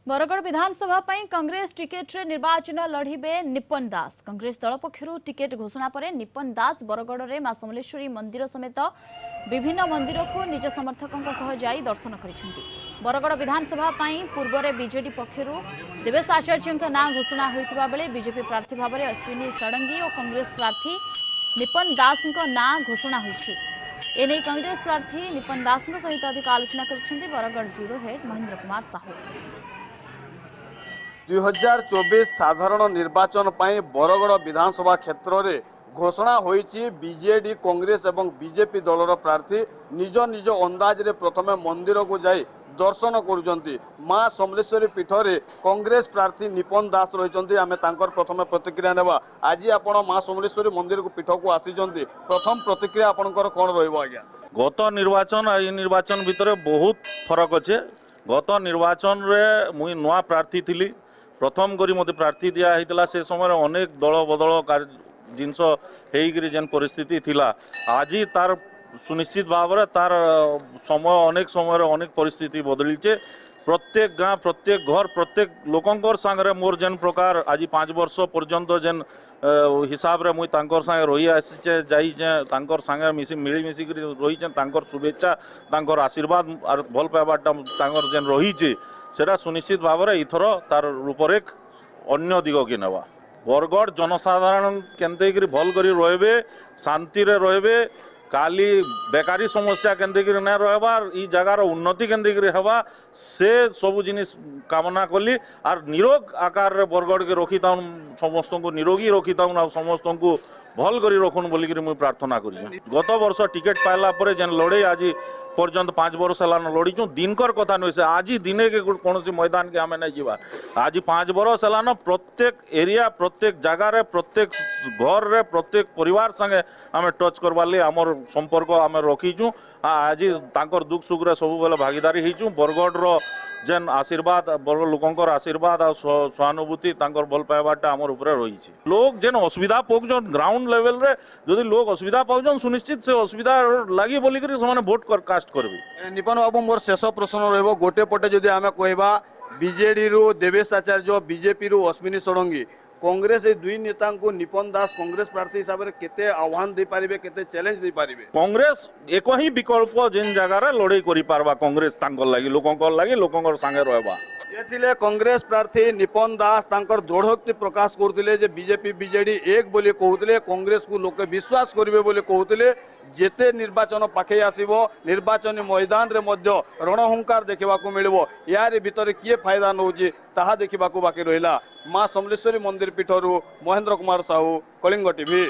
बरगढ़ विधानसभा Congress ticket रे निर्वाचन लड़िबे Nippon दास। कांग्रेस दल पक्षरु टिकेट घोषणा पर निपन दास बरगढ़ रे मां समलेश्वरी मंदिर समेत विभिन्न मंदिर को निज समर्थकों सह जाई दर्शन करिसेंती। बरगढ़ विधानसभा पूर्व रे बीजेडी पक्षरु देवेश आचार्य नाम घोषणा होइतिबा बेले बीजेपी प्रार्थी भाव में अश्विनी षडंगी और कांग्रेस प्रार्थी निपन दास नाम घोषणा होइछि। एने कांग्रेस प्रार्थी निपन दास सहित अधिक आलोचना करिसेंती बरगढ़ ब्यूरो हेड महेंद्र कुमार साहू। 2024 साधारण निर्वाचन पर बरगढ़ विधानसभा क्षेत्र में घोषणा होईची। बीजेडी कांग्रेस एवं बीजेपी दलर प्रार्थी निज निज अंदाज रे प्रथम मंदिर को जाई दर्शन करुचंती। मां समलेश्वरी पीठ रे कांग्रेस प्रार्थी निपन दास रहिचंती। आमे तांकर प्रथम प्रतिक्रिया नेबा। आज आपण मां समलेश्वरी मंदिर को पीठ को आसीचंती, प्रथम प्रतिक्रिया आपनकर कोन रहइबो? आज्ञा गत निर्वाचन आ निर्वाचन भितर बहुत फरक अच्छे। गत निर्वाचन रे मुई नुआ प्रार्थी थिली, प्रथम करी मते प्रार्थी दिया हितला। से समय अनेक दल बदल जिनस हेइकरी जेन परिस्थिति थिला, आज तार सुनिश्चित भाव में तार समय अनेक समय अनेक परिस्थिति बदलीचे। प्रत्येक गाँ प्रत्येक घर प्रत्येक लोकंकर सांगरे मोर जेन प्रकार आज 5 वर्ष पर्यंत जेन हिसाब रे मुई तांकर संगे रही आसीचे जाइचे, तांकर संगे मिली मिसिक रहीचे, तांकर शुभेच्छा तांकर आशीर्वाद और भल पाइबाटा तांकर जेन रहीचे सेटा सुनिश्चित भाव में इथर तार रूपरेख अन्य दिग के नेवा। बरगढ़ जनसाधारण केनते भल करी रहे, शांति रे रहे, काली बेकारी समस्या केनते ना रहबार, ई जगार उन्नति केनते हेबा से सब जिनिस कामना कली। और निरोग आकार रे बरगढ़ के रखी ताउन, समस्त को निरोगी रखी ताउन, आ समस्त को भल करी रखुन बोलिक मुई प्रार्थना करी। गत वर्ष टिकेट पाइला परे जेन लड़े आज पर्यंत 5 वर्ष हेलान लड़ीचु, दिनकर कथा नुहे से आज दिने के कौन मैदान के आमे नहीं जीवा। आज 5 वर्ष हेलान प्रत्येक एरिया प्रत्येक जगार प्रत्येक घर रे प्रत्येक परिवार संगे आमे टच करवार लिए आमर संपर्क आमे रखीचु। आज तांकर दुख सुख रे सब बेले भागीदारी होइचु। बरगढ़ रो जेन आशीर्वाद बरगढ़ लोकंकर आशीर्वाद और सहानुभूति तांकर भल पाइबाटा आमर उपरे रही। लोग जेन असुविधा पहुंचन ग्राउंड लेवल रे, जदि लोग असुविधा पहुंचन सुनिश्चित से असुविधा लगी बोलिक से भोट कास्ट करबे। निपन बाबू मोर शेष प्रश्न रहिबो, गोटे पटे जदि आमे कहबा बीजेडी रु देवेश आचार्य, बीजेपी रु अश्विनी षडंगी, कांग्रेस ए दुई नेता को निपन दास कांग्रेस प्रार्थी हिसाब रे केते आह्वान दे पारिबे, केते चैलेंज दे पारिबे? कांग्रेस एक ही विकल्प जेन जगार लड़ाई करि पारबा, कांग्रेस तांकर लागि लोकंकर संगे रहबा। ये कांग्रेस प्रार्थी निपन दास तांकर दृढ़ोक्ति प्रकाश करथिले जे बीजेपी बीजेडी एक बोली कहउथिले, कांग्रेस को लोक विश्वास करिवे बोली कहउथिले। जेते निर्वाचन पाखे आसीबो निर्वाचन मैदान रे मध्य रणहुंकार देखिबाकू मिलिबो। यार भितर किए फायदा नउची ताहा देखिबाकू बाकी रहिला। मां समलेश्वरी मंदिर पीठरू महेंद्र कुमार साहू, कलिंग टीवी।